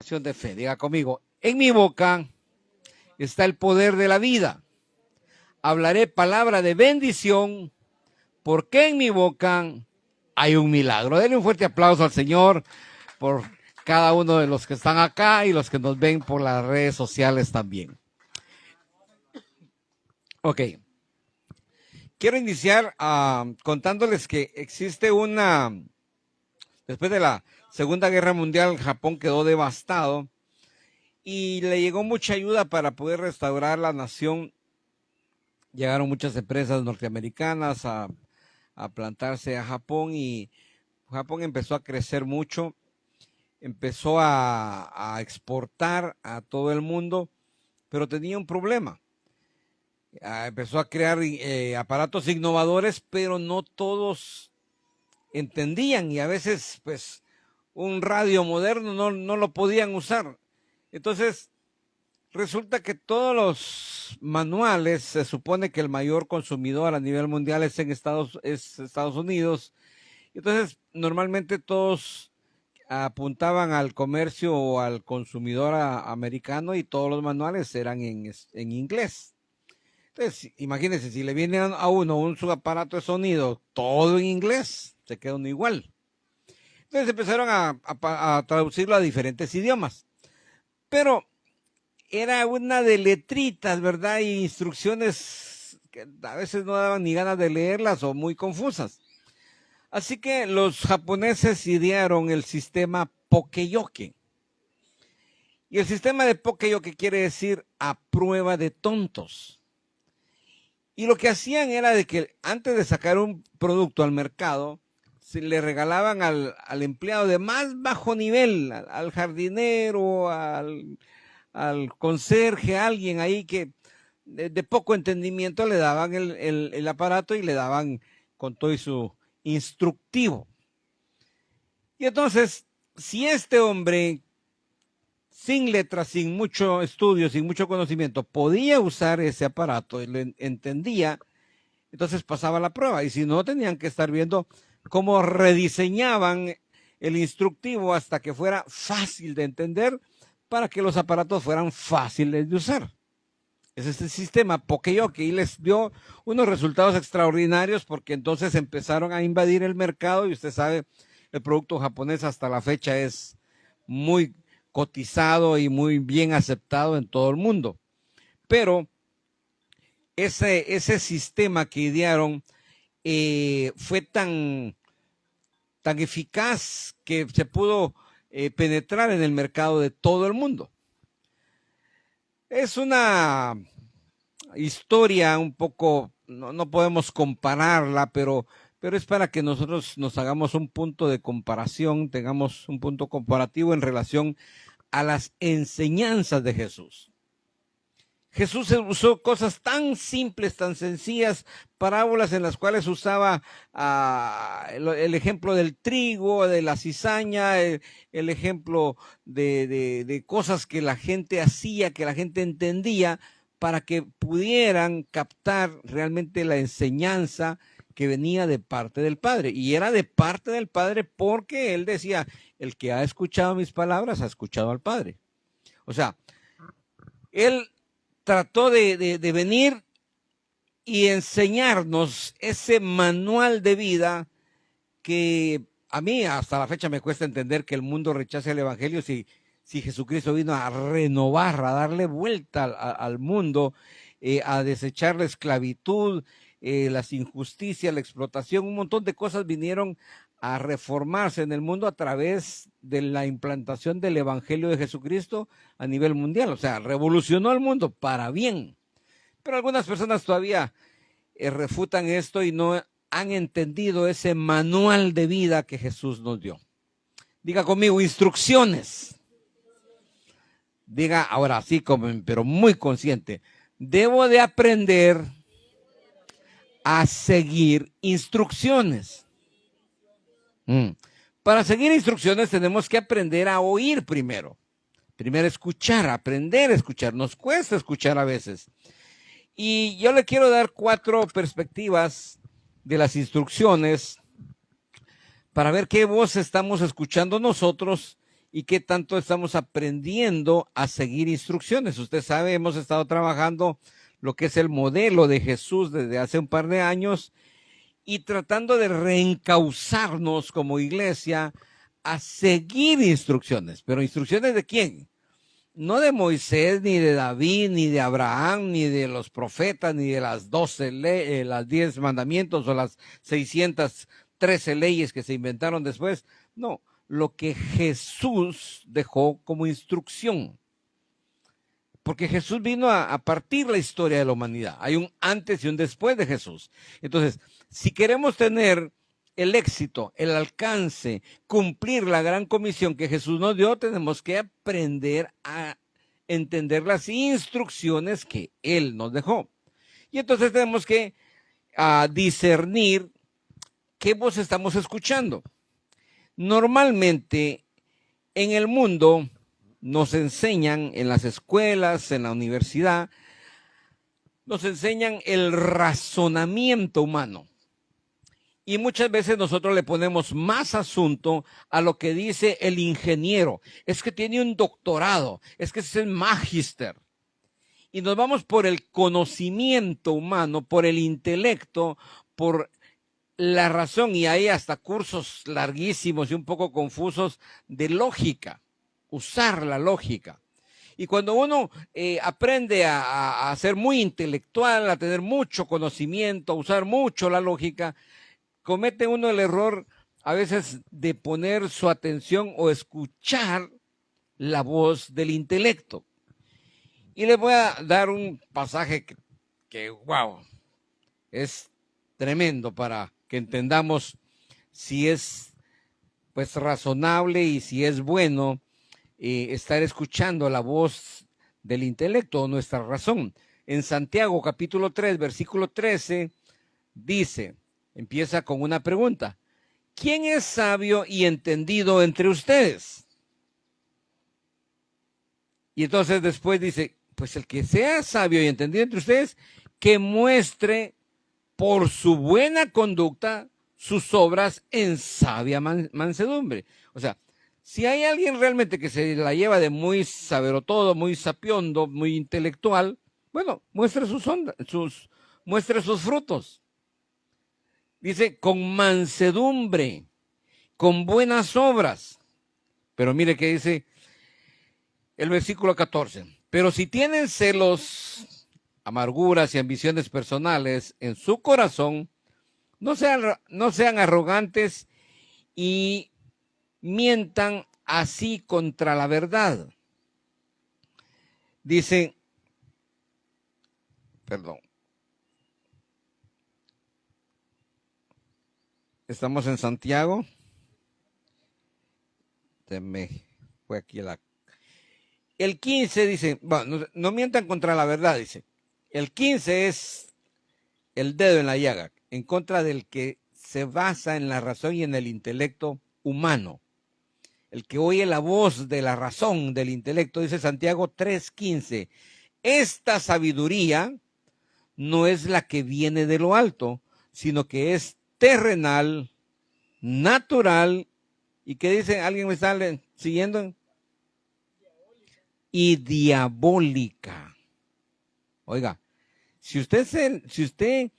De fe, diga conmigo, en mi boca está el poder de la vida. Hablaré palabra de bendición porque en mi boca hay un milagro. Denle un fuerte aplauso al Señor por cada uno de los que están acá y los que nos ven por las redes sociales también. Ok. Quiero iniciar contándoles que existe después de la Segunda Guerra Mundial, Japón quedó devastado y le llegó mucha ayuda para poder restaurar la nación. Llegaron muchas empresas norteamericanas a plantarse a Japón y Japón empezó a crecer mucho, empezó a exportar a todo el mundo, pero tenía un problema. Empezó a crear aparatos innovadores, pero no todos entendían y a veces pues un radio moderno no lo podían usar. Entonces resulta que todos los manuales, se supone que el mayor consumidor a nivel mundial es Estados Unidos. Entonces, normalmente todos apuntaban al comercio o al consumidor americano y todos los manuales eran en inglés. Entonces, imagínense, si le viene a uno un aparato de sonido todo en inglés, se queda uno igual. Entonces empezaron a traducirlo a diferentes idiomas. Pero era una de letritas, ¿verdad? Y instrucciones que a veces no daban ni ganas de leerlas o muy confusas. Así que los japoneses idearon el sistema Pokeyoke. Y el sistema de Pokeyoke quiere decir a prueba de tontos. Y lo que hacían era de que antes de sacar un producto al mercado, se le regalaban al empleado de más bajo nivel, al jardinero, al conserje, a alguien ahí que de poco entendimiento, le daban el aparato y le daban con todo y su instructivo. Y entonces, si este hombre, sin letras, sin mucho estudio, sin mucho conocimiento, podía usar ese aparato y lo entendía, entonces pasaba la prueba. Y si no, tenían que estar viendo cómo rediseñaban el instructivo hasta que fuera fácil de entender para que los aparatos fueran fáciles de usar. Es este sistema Pokeyoke y les dio unos resultados extraordinarios porque entonces empezaron a invadir el mercado y usted sabe, el producto japonés hasta la fecha es muy cotizado y muy bien aceptado en todo el mundo. Pero ese sistema que idearon fue tan eficaz que se pudo penetrar en el mercado de todo el mundo. Es una historia un poco, no podemos compararla, pero es para que nosotros nos hagamos un punto de comparación, tengamos un punto comparativo en relación a las enseñanzas de Jesús. Jesús usó cosas tan simples, tan sencillas, parábolas en las cuales usaba el ejemplo del trigo, de la cizaña, el ejemplo de cosas que la gente hacía, que la gente entendía, para que pudieran captar realmente la enseñanza que venía de parte del Padre. Y era de parte del Padre porque él decía, el que ha escuchado mis palabras ha escuchado al Padre. O sea, él trató de venir y enseñarnos ese manual de vida que a mí hasta la fecha me cuesta entender que el mundo rechace el evangelio si Jesucristo vino a renovar, a darle vuelta al mundo, a desechar la esclavitud, las injusticias, la explotación, un montón de cosas vinieron a reformarse en el mundo a través de la implantación del evangelio de Jesucristo a nivel mundial. O sea, revolucionó el mundo para bien. Pero algunas personas todavía refutan esto y no han entendido ese manual de vida que Jesús nos dio. Diga conmigo, instrucciones. Diga ahora sí, pero muy consciente. Debo de aprender a seguir instrucciones. Para seguir instrucciones tenemos que aprender a oír primero. Primero escuchar, aprender a escuchar. Nos cuesta escuchar a veces. Y yo le quiero dar 4 perspectivas de las instrucciones para ver qué voz estamos escuchando nosotros y qué tanto estamos aprendiendo a seguir instrucciones. Usted sabe, hemos estado trabajando lo que es el modelo de Jesús desde hace un par de años y tratando de reencauzarnos como iglesia a seguir instrucciones. ¿Pero instrucciones de quién? No de Moisés, ni de David, ni de Abraham, ni de los profetas, ni de las 10 mandamientos o las 613 leyes que se inventaron después. No, lo que Jesús dejó como instrucción. Porque Jesús vino a partir la historia de la humanidad. Hay un antes y un después de Jesús. Entonces, si queremos tener el éxito, el alcance, cumplir la gran comisión que Jesús nos dio, tenemos que aprender a entender las instrucciones que Él nos dejó. Y entonces tenemos que discernir qué voz estamos escuchando. Normalmente en el mundo nos enseñan en las escuelas, en la universidad, nos enseñan el razonamiento humano. Y muchas veces nosotros le ponemos más asunto a lo que dice el ingeniero. Es que tiene un doctorado, es que es el magíster. Y nos vamos por el conocimiento humano, por el intelecto, por la razón. Y hay hasta cursos larguísimos y un poco confusos de lógica, usar la lógica. Y cuando uno aprende a ser muy intelectual, a tener mucho conocimiento, a usar mucho la lógica, comete uno el error a veces de poner su atención o escuchar la voz del intelecto. Y les voy a dar un pasaje que wow, es tremendo para que entendamos si es pues razonable y si es bueno estar escuchando la voz del intelecto o nuestra razón. En Santiago capítulo 3, versículo 13, dice, empieza con una pregunta. ¿Quién es sabio y entendido entre ustedes? Y entonces después dice, pues el que sea sabio y entendido entre ustedes, que muestre por su buena conducta sus obras en sabia mansedumbre. O sea, si hay alguien realmente que se la lleva de muy saberotodo, muy sapiondo, muy intelectual, bueno, muestre muestre sus frutos. Dice, con mansedumbre, con buenas obras. Pero mire que dice el versículo 14. Pero si tienen celos, amarguras y ambiciones personales en su corazón, no sean arrogantes y mientan así contra la verdad. Dice, perdón. Estamos en Santiago. Fue aquí el 15 dice, bueno, no mientan contra la verdad, dice. El 15 es el dedo en la llaga, en contra del que se basa en la razón y en el intelecto humano. El que oye la voz de la razón, del intelecto, dice Santiago 3:15. Esta sabiduría no es la que viene de lo alto, sino que es terrenal, natural, y que dice, ¿alguien me está siguiendo? Y diabólica. Oiga, si usted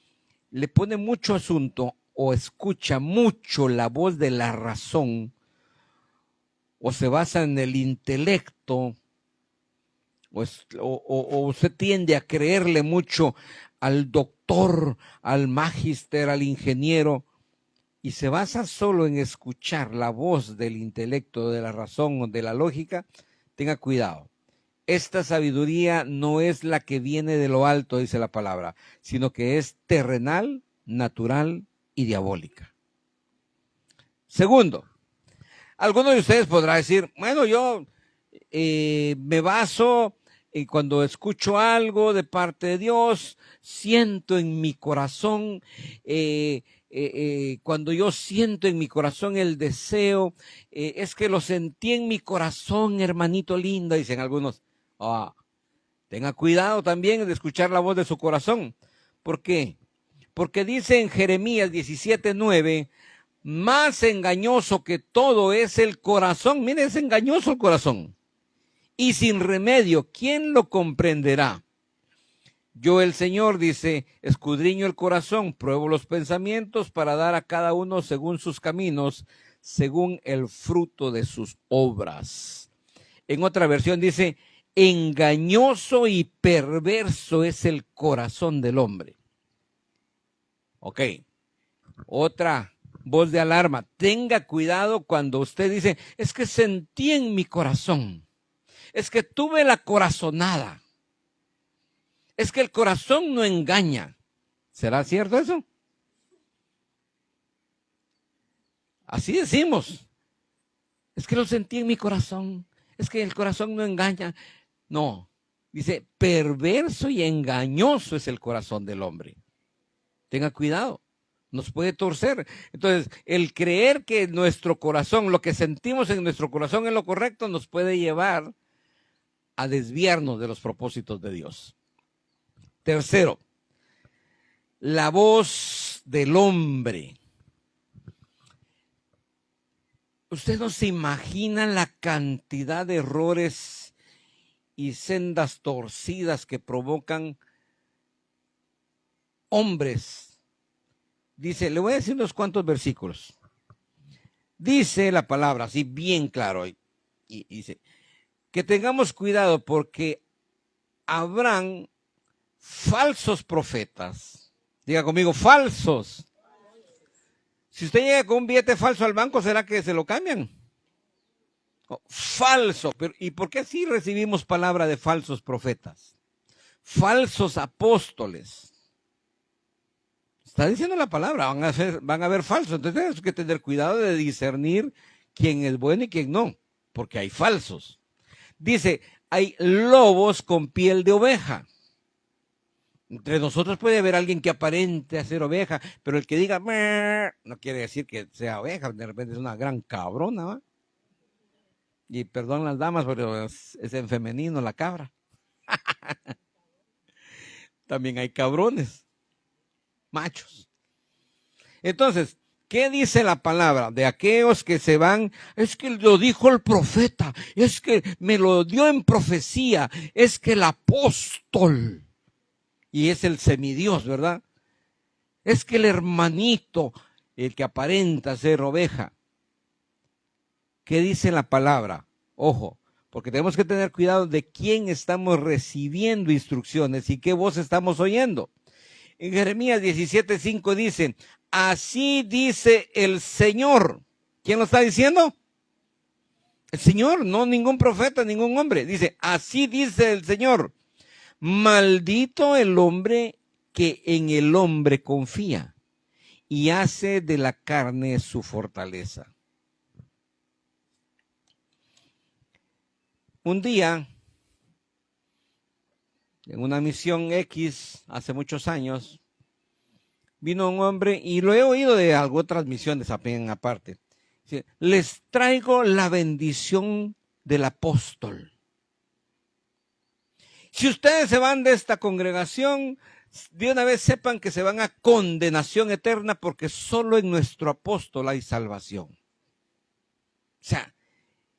le pone mucho asunto o escucha mucho la voz de la razón, o se basa en el intelecto, o usted tiende a creerle mucho al doctor, al magíster, al ingeniero, y se basa solo en escuchar la voz del intelecto, de la razón o de la lógica, tenga cuidado. Esta sabiduría no es la que viene de lo alto, dice la palabra, sino que es terrenal, natural y diabólica. Segundo, alguno de ustedes podrá decir, bueno, yo me baso en cuando escucho algo de parte de Dios, siento en mi corazón, cuando yo siento en mi corazón el deseo, es que lo sentí en mi corazón, hermanito lindo, dicen algunos. Tenga cuidado también de escuchar la voz de su corazón. ¿Por qué? Porque dice en Jeremías 17:9, Más engañoso que todo es el corazón. Mire, es engañoso el corazón. Y sin remedio, ¿quién lo comprenderá? Yo, el Señor, dice, escudriño el corazón, pruebo los pensamientos para dar a cada uno según sus caminos, según el fruto de sus obras. En otra versión dice, engañoso y perverso es el corazón del hombre. Ok, otra voz de alarma. Tenga cuidado cuando usted dice, es que sentí en mi corazón, es que tuve la corazonada, es que el corazón no engaña. ¿Será cierto eso? Así decimos. Es que lo sentí en mi corazón, es que el corazón no engaña. No, dice, perverso y engañoso es el corazón del hombre. Tenga cuidado, nos puede torcer. Entonces, el creer que nuestro corazón, lo que sentimos en nuestro corazón es lo correcto, nos puede llevar a desviarnos de los propósitos de Dios. Tercero, la voz del hombre. Usted no se imagina la cantidad de errores y sendas torcidas que provocan hombres. Dice, le voy a decir unos cuantos versículos. Dice la palabra, así bien claro, y dice, que tengamos cuidado porque habrán falsos profetas. Diga conmigo, falsos. Si usted llega con un billete falso al banco, ¿será que se lo cambian? Oh, falso. Pero, ¿y por qué así recibimos palabra de falsos profetas? Falsos apóstoles. Está diciendo la palabra, van a haber falsos. Entonces tenemos que tener cuidado de discernir quién es bueno y quién no, porque hay falsos. Dice, hay lobos con piel de oveja. Entre nosotros puede haber alguien que aparente ser oveja, pero el que diga, no quiere decir que sea oveja, de repente es una gran cabrona, ¿va? Y perdón las damas, pero es en femenino la cabra. También hay cabrones, machos. Entonces, ¿qué dice la palabra? De aquellos que se van, es que lo dijo el profeta, es que me lo dio en profecía, es que el apóstol, y es el semidios, ¿verdad? Es que el hermanito, el que aparenta ser oveja. ¿Qué dice la palabra? Ojo, porque tenemos que tener cuidado de quién estamos recibiendo instrucciones y qué voz estamos oyendo. En Jeremías 17:5 dice, así dice el Señor. ¿Quién lo está diciendo? El Señor, no ningún profeta, ningún hombre. Dice, así dice el Señor. Maldito el hombre que en el hombre confía y hace de la carne su fortaleza. Un día, en una misión X, hace muchos años, vino un hombre, y lo he oído de otras misiones aparte. Dice, les traigo la bendición del apóstol. Si ustedes se van de esta congregación, de una vez sepan que se van a condenación eterna porque solo en nuestro apóstol hay salvación. O sea,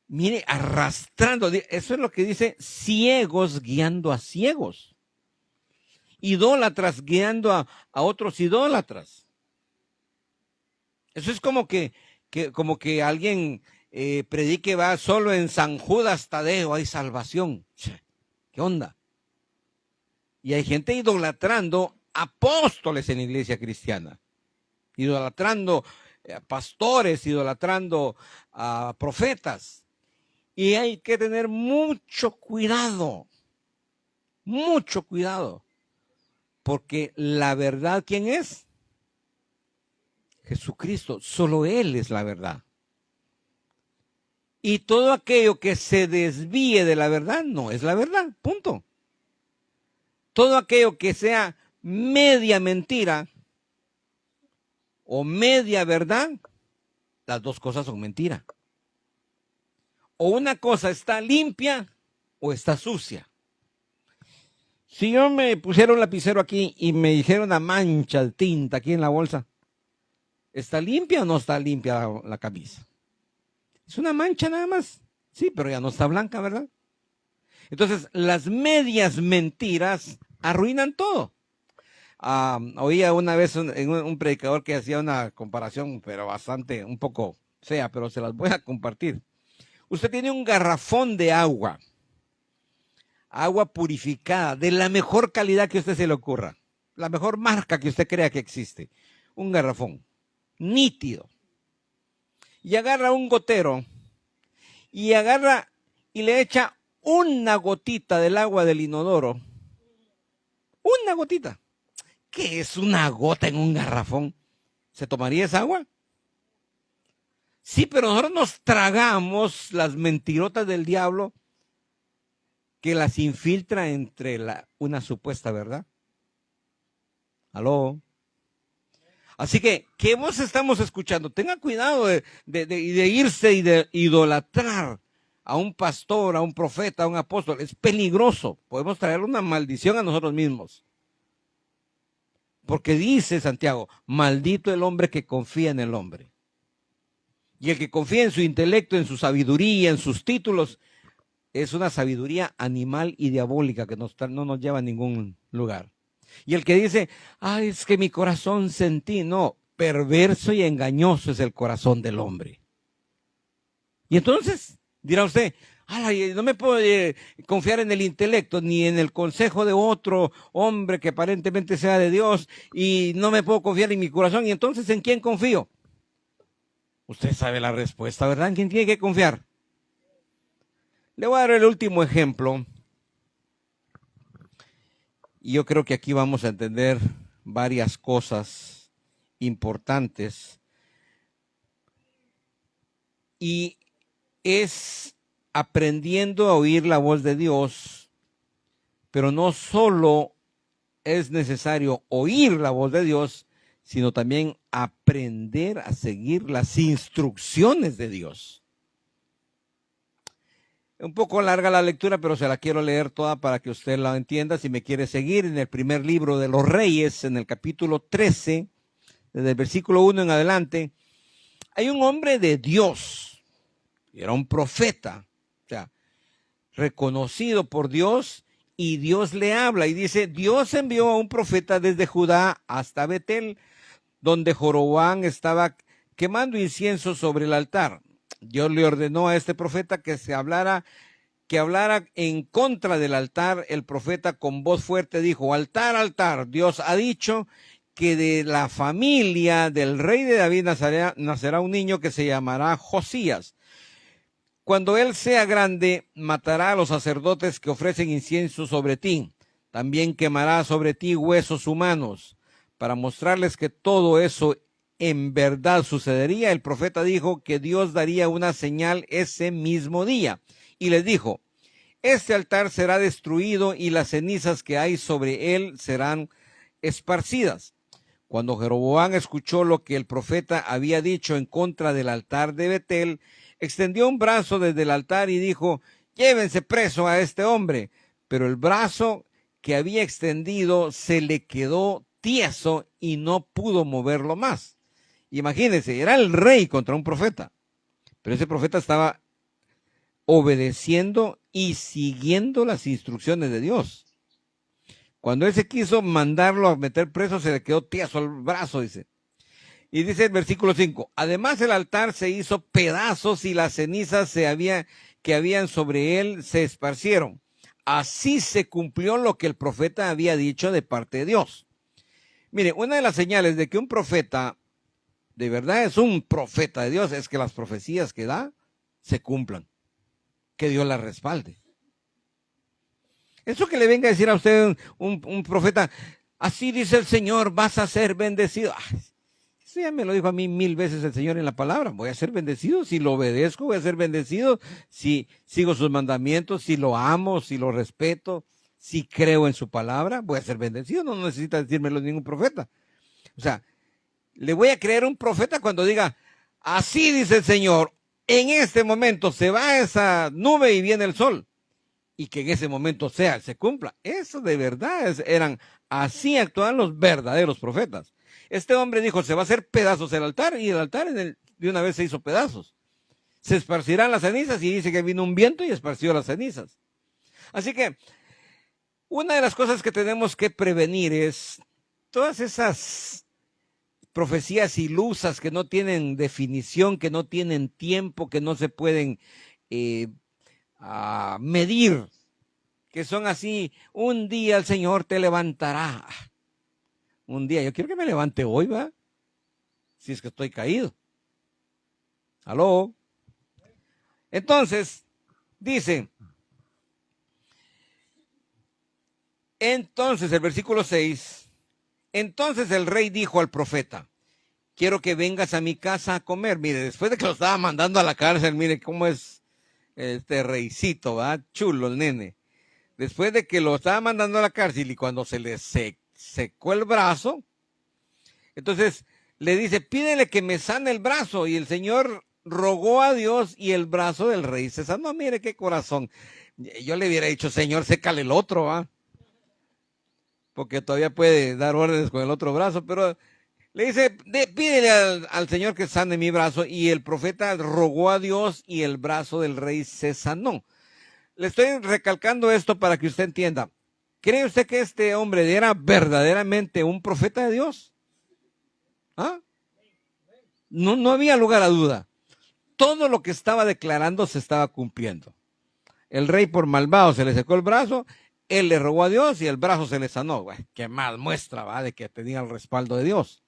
mire, arrastrando, eso es lo que dice, ciegos guiando a ciegos. Idólatras guiando a otros idólatras. Eso es como que alguien predique, va solo en San Judas Tadeo hay salvación. ¿Qué onda? Y hay gente idolatrando apóstoles en la iglesia cristiana, idolatrando pastores, idolatrando profetas. Y hay que tener mucho cuidado, porque la verdad, ¿quién es? Jesucristo, solo Él es la verdad. Y todo aquello que se desvíe de la verdad no es la verdad, punto. Todo aquello que sea media mentira o media verdad, las dos cosas son mentira. O una cosa está limpia o está sucia. Si yo me pusiera un lapicero aquí y me dijera una mancha de tinta aquí en la bolsa, ¿Está limpia o no está limpia la camisa? Es una mancha nada más. Sí, pero ya no está blanca, ¿verdad? Entonces, las medias mentiras arruinan todo. Oía una vez un predicador que hacía una comparación, pero bastante, un poco fea, pero se las voy a compartir. Usted tiene un garrafón de agua purificada, de la mejor calidad que a usted se le ocurra, la mejor marca que usted crea que existe, un garrafón nítido, y agarra un gotero, y agarra y le echa una gotita del agua del inodoro, una gotita. ¿Qué es una gota en un garrafón? ¿Se tomaría esa agua? Sí, pero nosotros nos tragamos las mentirotas del diablo que las infiltra entre una supuesta verdad. ¿Aló? Así que, ¿qué voz estamos escuchando? Tenga cuidado de irse y de idolatrar a un pastor, a un profeta, a un apóstol. Es peligroso. Podemos traer una maldición a nosotros mismos. Porque dice Santiago, maldito el hombre que confía en el hombre. Y el que confía en su intelecto, en su sabiduría, en sus títulos, es una sabiduría animal y diabólica que no nos lleva a ningún lugar. Y el que dice, ay, es que mi corazón sentí, no, perverso y engañoso es el corazón del hombre. Y entonces, dirá usted, ay, no me puedo confiar en el intelecto ni en el consejo de otro hombre que aparentemente sea de Dios, y no me puedo confiar en mi corazón. Y entonces, ¿en quién confío? Usted sabe la respuesta, ¿verdad? ¿En quién tiene que confiar? Le voy a dar el último ejemplo. Y yo creo que aquí vamos a entender varias cosas importantes. Y es aprendiendo a oír la voz de Dios, pero no solo es necesario oír la voz de Dios, sino también aprender a seguir las instrucciones de Dios. Un poco larga la lectura, pero se la quiero leer toda para que usted la entienda. Si me quiere seguir, en el primer libro de los Reyes, en el capítulo 13, desde el versículo 1 en adelante, hay un hombre de Dios, era un profeta, o sea, reconocido por Dios, y Dios le habla y dice, Dios envió a un profeta desde Judá hasta Betel, donde Jeroboam estaba quemando incienso sobre el altar. Dios le ordenó a este profeta que hablara en contra del altar. El profeta con voz fuerte dijo, altar, altar, Dios ha dicho que de la familia del rey de David nacerá un niño que se llamará Josías. Cuando él sea grande, matará a los sacerdotes que ofrecen incienso sobre ti. También quemará sobre ti huesos humanos. Para mostrarles que todo eso en verdad sucedería, el profeta dijo que Dios daría una señal ese mismo día. Y les dijo, este altar será destruido y las cenizas que hay sobre él serán esparcidas. Cuando Jeroboam escuchó lo que el profeta había dicho en contra del altar de Betel, extendió un brazo desde el altar y dijo, llévense preso a este hombre. Pero el brazo que había extendido se le quedó tieso y no pudo moverlo más. Imagínense, era el rey contra un profeta, pero ese profeta estaba obedeciendo y siguiendo las instrucciones de Dios. Cuando él se quiso mandarlo a meter preso, se le quedó tieso el brazo, dice. Y dice el versículo 5, además el altar se hizo pedazos y las cenizas que habían sobre él se esparcieron. Así se cumplió lo que el profeta había dicho de parte de Dios. Mire, una de las señales de que un profeta de verdad es un profeta de Dios es que las profecías que da se cumplan, que Dios las respalde. Eso que le venga a decir a usted un profeta, así dice el Señor, vas a ser bendecido. Ay, eso ya me lo dijo a mí 1000 veces el Señor en la palabra. Voy a ser bendecido si lo obedezco, voy a ser bendecido si sigo sus mandamientos, si lo amo, si lo respeto, si creo en su palabra, voy a ser bendecido. No necesita decírmelo ningún profeta. O sea, le voy a creer un profeta cuando diga, así dice el Señor, en este momento se va esa nube y viene el sol. Y que en ese momento se cumpla. Eso de verdad así actuaban los verdaderos profetas. Este hombre dijo, se va a hacer pedazos el altar, y el altar de una vez se hizo pedazos. Se esparcirán las cenizas, y dice que vino un viento y esparció las cenizas. Así que una de las cosas que tenemos que prevenir es todas esas profecías ilusas que no tienen definición, que no tienen tiempo, que no se pueden medir, que son así: un día el Señor te levantará. Un día, yo quiero que me levante hoy, ¿va? Si es que estoy caído. ¿Aló? Entonces, dice, entonces el versículo 6, entonces el rey dijo al profeta, quiero que vengas a mi casa a comer. Mire, después de que lo estaba mandando a la cárcel, mire cómo es este reycito, ¿va? Chulo el nene. Después de que lo estaba mandando a la cárcel y cuando se le secó el brazo, entonces le dice, pídele que me sane el brazo. Y el Señor rogó a Dios y el brazo del rey se sanó. Mire qué corazón. Yo le hubiera dicho, Señor, sécale el otro, ¿va? Porque todavía puede dar órdenes con el otro brazo, pero le dice, pídele al Señor que sane mi brazo. Y el profeta rogó a Dios y el brazo del rey se sanó. Le estoy recalcando esto para que usted entienda. ¿Cree usted que este hombre era verdaderamente un profeta de Dios? ¿Ah? No había lugar a duda. Todo lo que estaba declarando se estaba cumpliendo. El rey por malvado se le secó el brazo, él le rogó a Dios y el brazo se le sanó. Bueno, qué mal muestra, ¿va? De que tenía el respaldo de Dios.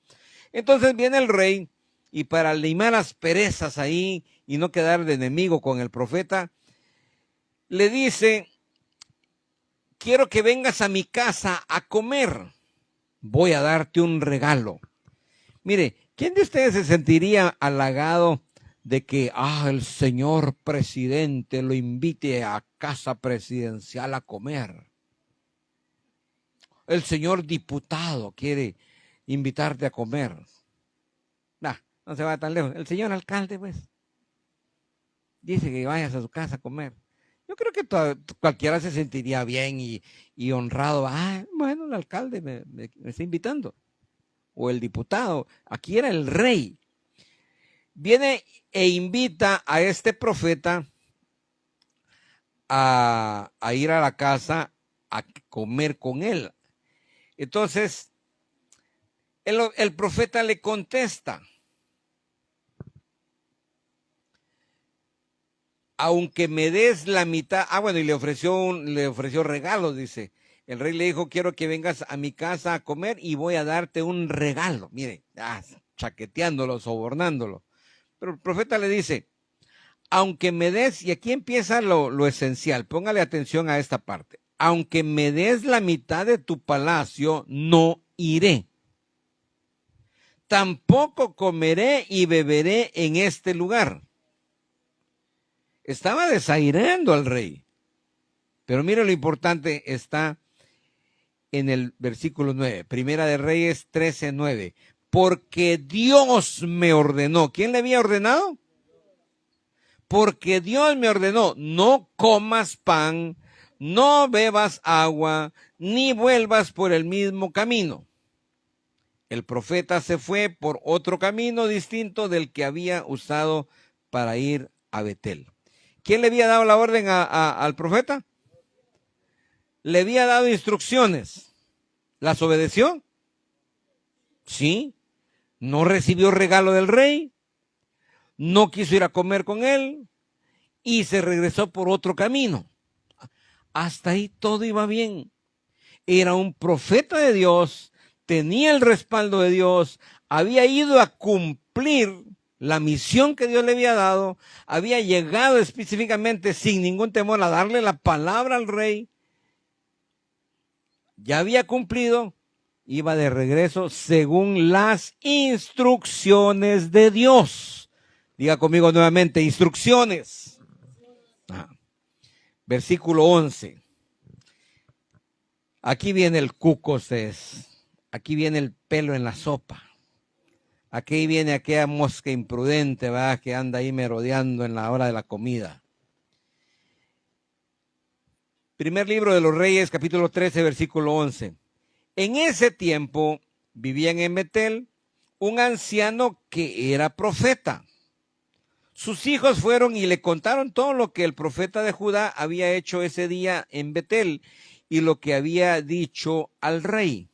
Entonces viene el rey y para limar las perezas ahí y no quedar de enemigo con el profeta, le dice, quiero que vengas a mi casa a comer. Voy a darte un regalo. Mire, ¿quién de ustedes se sentiría halagado de que el señor presidente lo invite a casa presidencial a comer? El señor diputado quiere invitarte a comer. No se va tan lejos. El señor alcalde, pues, dice que vayas a su casa a comer. Yo creo que cualquiera se sentiría bien y honrado. Bueno, el alcalde me está invitando. O el diputado. Aquí era el rey. Viene e invita a este profeta a ir a la casa a comer con él. Entonces, el profeta le contesta, aunque me des la mitad, bueno, y le ofreció regalos, dice. El rey le dijo, quiero que vengas a mi casa a comer y voy a darte un regalo. Mire, chaqueteándolo, sobornándolo. Pero el profeta le dice, aunque me des, y aquí empieza lo esencial, póngale atención a esta parte, aunque me des la mitad de tu palacio, no iré. Tampoco comeré y beberé en este lugar. Estaba desairando al rey. Pero mire, lo importante está en el versículo 9, Primera de Reyes 13:9. Porque Dios me ordenó. ¿Quién le había ordenado? Porque Dios me ordenó, no comas pan, no bebas agua, ni vuelvas por el mismo camino. El profeta se fue por otro camino distinto del que había usado para ir a Betel. ¿Quién le había dado la orden al profeta? Le había dado instrucciones. ¿Las obedeció? Sí. No recibió regalo del rey. No quiso ir a comer con él y se regresó por otro camino. Hasta ahí todo iba bien. Era un profeta de Dios, tenía el respaldo de Dios, había ido a cumplir la misión que Dios le había dado, había llegado específicamente sin ningún temor a darle la palabra al rey, ya había cumplido, iba de regreso según las instrucciones de Dios. Diga conmigo nuevamente, instrucciones. Versículo 11. Aquí viene el cucoses, aquí viene el pelo en la sopa. Aquí viene aquella mosca imprudente, ¿verdad? Que anda ahí merodeando en la hora de la comida. Primer libro de los Reyes, capítulo 13, versículo 11. En ese tiempo vivían en Betel, un anciano que era profeta. Sus hijos fueron y le contaron todo lo que el profeta de Judá había hecho ese día en Betel y lo que había dicho al rey.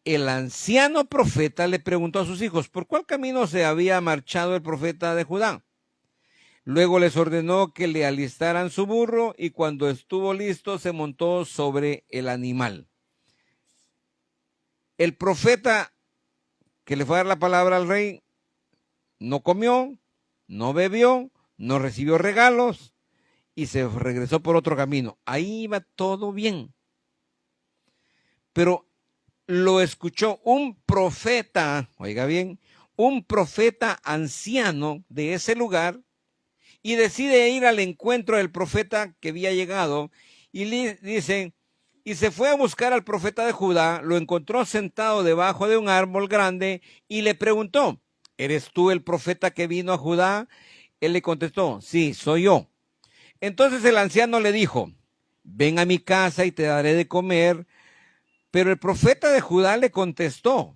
El anciano profeta le preguntó a sus hijos, ¿por cuál camino se había marchado el profeta de Judá? Luego les ordenó que le alistaran su burro y cuando estuvo listo se montó sobre el animal. El profeta que le fue a dar la palabra al rey no comió, no bebió, no recibió regalos y se regresó por otro camino. Ahí iba todo bien. Pero lo escuchó un profeta, oiga bien, un profeta anciano de ese lugar y decide ir al encuentro del profeta que había llegado y le dicen, y se fue a buscar al profeta de Judá, lo encontró sentado debajo de un árbol grande y le preguntó, ¿eres tú el profeta que vino a Judá? Él le contestó, sí, soy yo. Entonces el anciano le dijo, ven a mi casa y te daré de comer. Pero el profeta de Judá le contestó,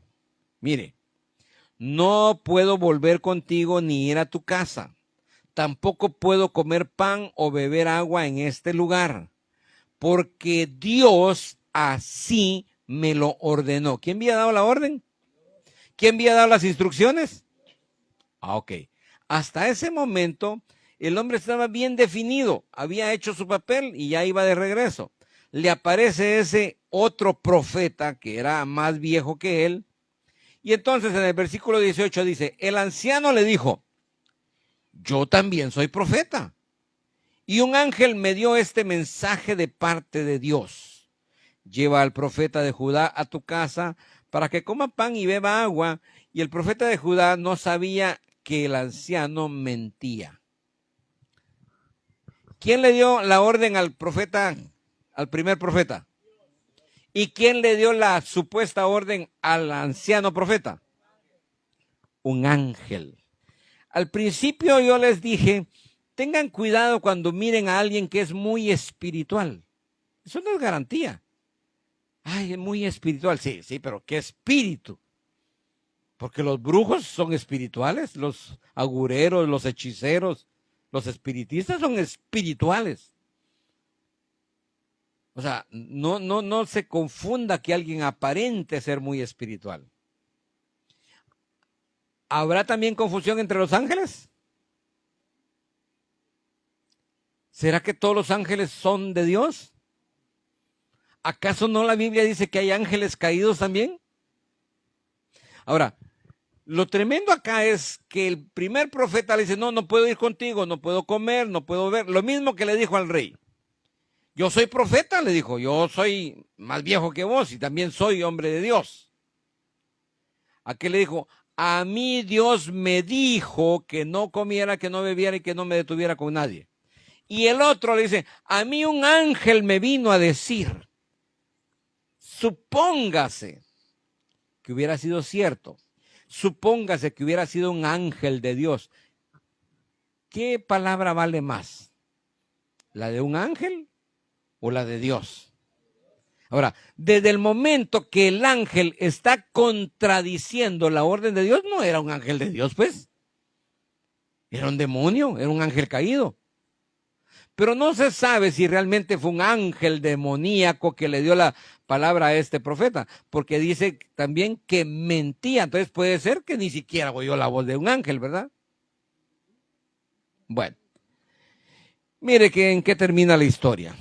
mire, no puedo volver contigo ni ir a tu casa. Tampoco puedo comer pan o beber agua en este lugar, porque Dios así me lo ordenó. ¿Quién había dado la orden? ¿Quién había dado las instrucciones? Ok. Hasta ese momento, el hombre estaba bien definido, había hecho su papel y ya iba de regreso. Le aparece ese otro profeta que era más viejo que él. Y entonces en el versículo 18 dice, el anciano le dijo, yo también soy profeta. Y un ángel me dio este mensaje de parte de Dios. Lleva al profeta de Judá a tu casa para que coma pan y beba agua. Y el profeta de Judá no sabía que el anciano mentía. ¿Quién le dio la orden al profeta, al primer profeta? ¿Y quién le dio la supuesta orden al anciano profeta? Un ángel. Al principio yo les dije, tengan cuidado cuando miren a alguien que es muy espiritual. Eso no es garantía. Ay, es muy espiritual. Sí, pero ¿qué espíritu? Porque los brujos son espirituales, los agureros, los hechiceros, los espiritistas son espirituales. O sea, no se confunda que alguien aparente ser muy espiritual. ¿Habrá también confusión entre los ángeles? ¿Será que todos los ángeles son de Dios? ¿Acaso no la Biblia dice que hay ángeles caídos también? Ahora, lo tremendo acá es que el primer profeta le dice, no puedo ir contigo, no puedo comer, no puedo ver. Lo mismo que le dijo al rey. Yo soy profeta, le dijo, yo soy más viejo que vos y también soy hombre de Dios. Aquel le dijo, a mí Dios me dijo que no comiera, que no bebiera y que no me detuviera con nadie. Y el otro le dice, a mí un ángel me vino a decir, supóngase que hubiera sido cierto, supóngase que hubiera sido un ángel de Dios. ¿Qué palabra vale más? ¿La de un ángel o la de Dios? Ahora, desde el momento que el ángel está contradiciendo la orden de Dios, no era un ángel de Dios, pues. Era un demonio, era un ángel caído. Pero no se sabe si realmente fue un ángel demoníaco que le dio la palabra a este profeta, porque dice también que mentía. Entonces puede ser que ni siquiera oyó la voz de un ángel, ¿verdad? Bueno, mire que en qué termina la historia.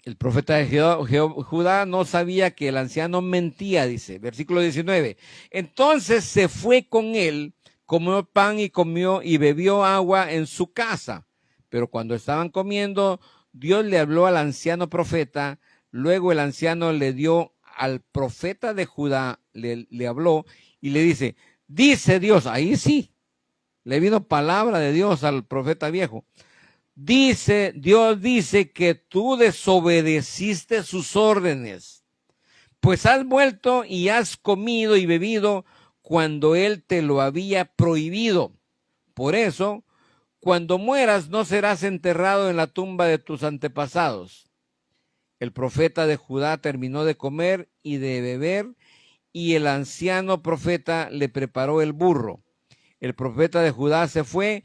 El profeta de Judá no sabía que el anciano mentía, dice, versículo 19. Entonces se fue con él, comió pan y comió y bebió agua en su casa. Pero cuando estaban comiendo, Dios le habló al anciano profeta. Luego el anciano le dio al profeta de Judá, le habló y le dice, dice Dios, ahí sí, le vino palabra de Dios al profeta viejo. Dice, Dios dice que tú desobedeciste sus órdenes, pues has vuelto y has comido y bebido cuando él te lo había prohibido. Por eso, cuando mueras no serás enterrado en la tumba de tus antepasados. El profeta de Judá terminó de comer y de beber y el anciano profeta le preparó el burro. El profeta de Judá se fue,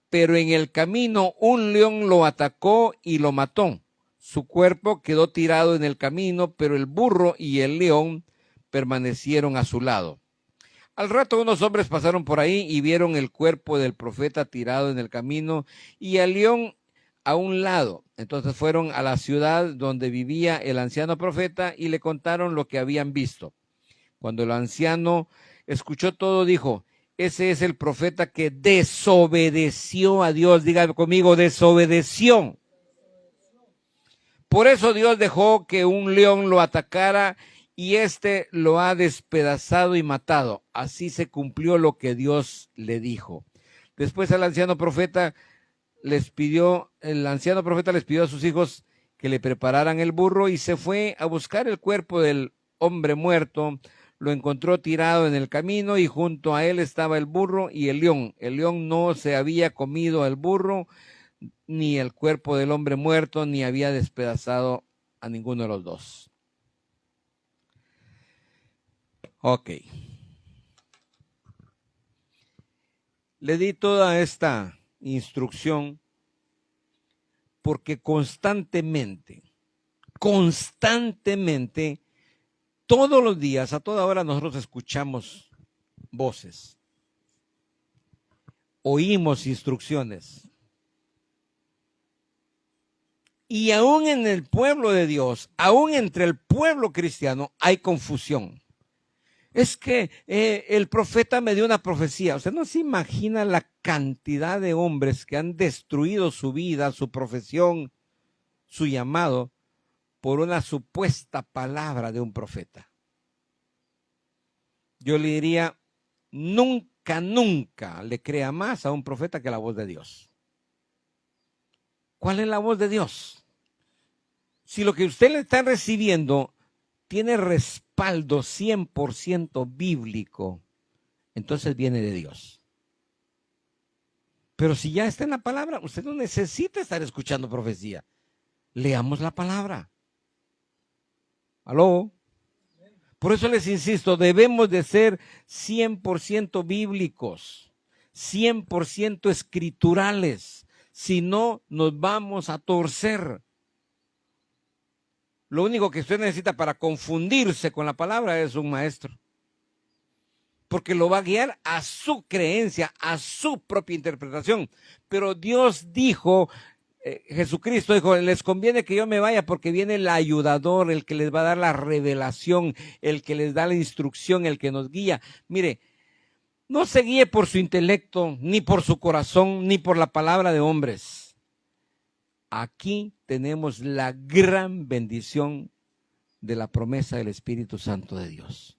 pero en el camino un león lo atacó y lo mató. Su cuerpo quedó tirado en el camino, pero el burro y el león permanecieron a su lado. Al rato unos hombres pasaron por ahí y vieron el cuerpo del profeta tirado en el camino y al león a un lado. Entonces fueron a la ciudad donde vivía el anciano profeta y le contaron lo que habían visto. Cuando el anciano escuchó todo, dijo: ese es el profeta que desobedeció a Dios. Dígame conmigo, desobedeció. Por eso Dios dejó que un león lo atacara y éste lo ha despedazado y matado. Así se cumplió lo que Dios le dijo. Después el anciano profeta les pidió a sus hijos que le prepararan el burro y se fue a buscar el cuerpo del hombre muerto. Lo encontró tirado en el camino y junto a él estaba el burro y el león. El león no se había comido al burro ni el cuerpo del hombre muerto, ni había despedazado a ninguno de los dos. Ok. Le di toda esta instrucción porque constantemente, todos los días, a toda hora nosotros escuchamos voces, oímos instrucciones. Y aún en el pueblo de Dios, aún entre el pueblo cristiano, hay confusión. Es que el profeta me dio una profecía. Usted no se imagina la cantidad de hombres que han destruido su vida, su profesión, su llamado, por una supuesta palabra de un profeta. Yo le diría, nunca le crea más a un profeta que la voz de Dios. ¿Cuál es la voz de Dios? Si lo que usted le está recibiendo tiene respaldo 100% bíblico, entonces viene de Dios. Pero si ya está en la palabra, usted no necesita estar escuchando profecía. Leamos la palabra. ¿Aló? Por eso les insisto, debemos de ser 100% bíblicos, 100% escriturales. Si no, nos vamos a torcer. Lo único que usted necesita para confundirse con la palabra es un maestro. Porque lo va a guiar a su creencia, a su propia interpretación. Pero Dios dijo, Jesucristo dijo, les conviene que yo me vaya porque viene el ayudador, el que les va a dar la revelación, el que les da la instrucción, el que nos guía. Mire, no se guíe por su intelecto, ni por su corazón, ni por la palabra de hombres. Aquí tenemos la gran bendición de la promesa del Espíritu Santo de Dios.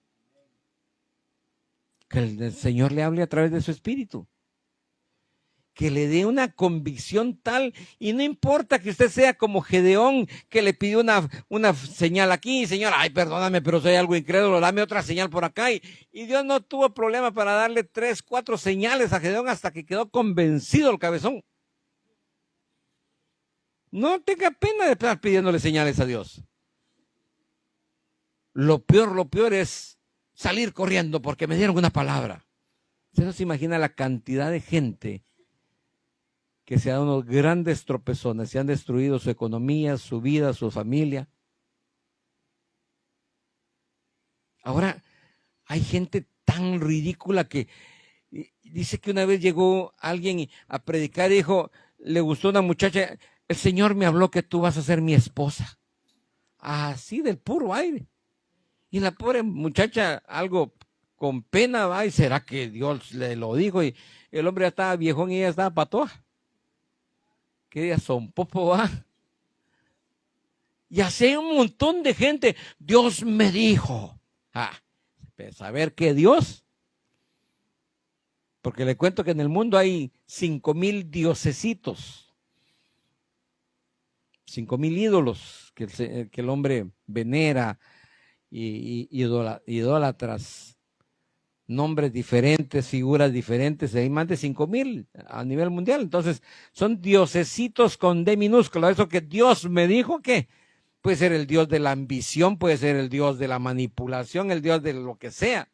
Que el Señor le hable a través de su Espíritu. Que le dé una convicción tal, y no importa que usted sea como Gedeón, que le pidió una señal aquí, Señor, ay, perdóname, pero soy algo incrédulo, dame otra señal por acá. Y Dios no tuvo problema para darle 3, 4 señales a Gedeón hasta que quedó convencido el cabezón. No tenga pena de estar pidiéndole señales a Dios. Lo peor es salir corriendo porque me dieron una palabra. Usted no se imagina la cantidad de gente que se ha dado unos grandes tropezones, se han destruido su economía, su vida, su familia. Ahora, hay gente tan ridícula que dice que una vez llegó alguien a predicar y dijo, le gustó una muchacha, el Señor me habló que tú vas a ser mi esposa. Así del puro aire. Y la pobre muchacha, algo con pena, va, y será que Dios le lo dijo, y el hombre ya estaba viejón y ella estaba patoja. Que ellas son popo, va. Y así hay un montón de gente. Dios me dijo. Saber que Dios. Porque le cuento que en el mundo hay 5,000 diosesitos. 5,000 ídolos que el hombre venera y idólatras, nombres diferentes, figuras diferentes, hay más de 5,000 a nivel mundial. Entonces son diosesitos con D minúscula, eso que Dios me dijo que Puede ser el Dios de la ambición, puede ser el Dios de la manipulación, el Dios de lo que sea.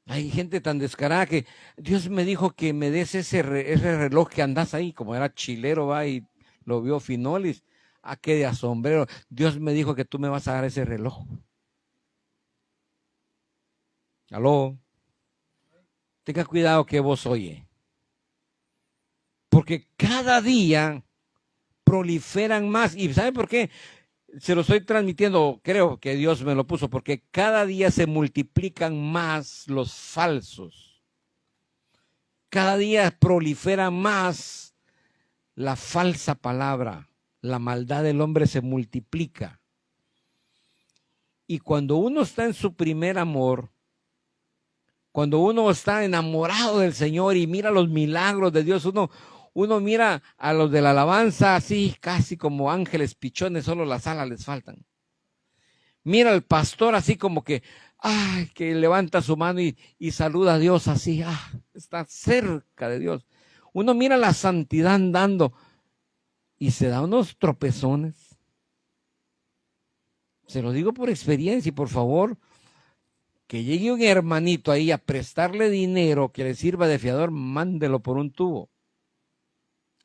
Hay gente tan descarada que Dios me dijo que me des ese reloj que andas ahí, como era chilero, va, y lo vio Finolis. Ah, qué de asombrero. Dios me dijo que tú me vas a dar ese reloj. Aló. Tenga cuidado que vos oye. Porque cada día proliferan más. ¿Y sabe por qué? Se lo estoy transmitiendo, creo que Dios me lo puso, porque cada día se multiplican más los falsos. Cada día prolifera más la falsa palabra. La maldad del hombre se multiplica. Y cuando uno está en su primer amor, cuando uno está enamorado del Señor y mira los milagros de Dios, uno mira a los de la alabanza así, casi como ángeles pichones, solo las alas les faltan. Mira al pastor así como que, que levanta su mano y saluda a Dios así, está cerca de Dios. Uno mira la santidad andando y se da unos tropezones. Se lo digo por experiencia y por favor, que llegue un hermanito ahí a prestarle dinero que le sirva de fiador, mándelo por un tubo.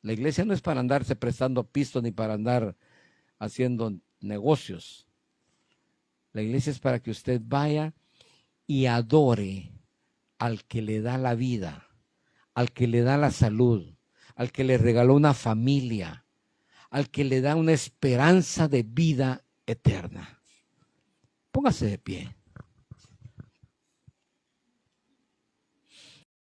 La iglesia no es para andarse prestando pisto ni para andar haciendo negocios. La iglesia es para que usted vaya y adore al que le da la vida, al que le da la salud, al que le regaló una familia, al que le da una esperanza de vida eterna. Póngase de pie.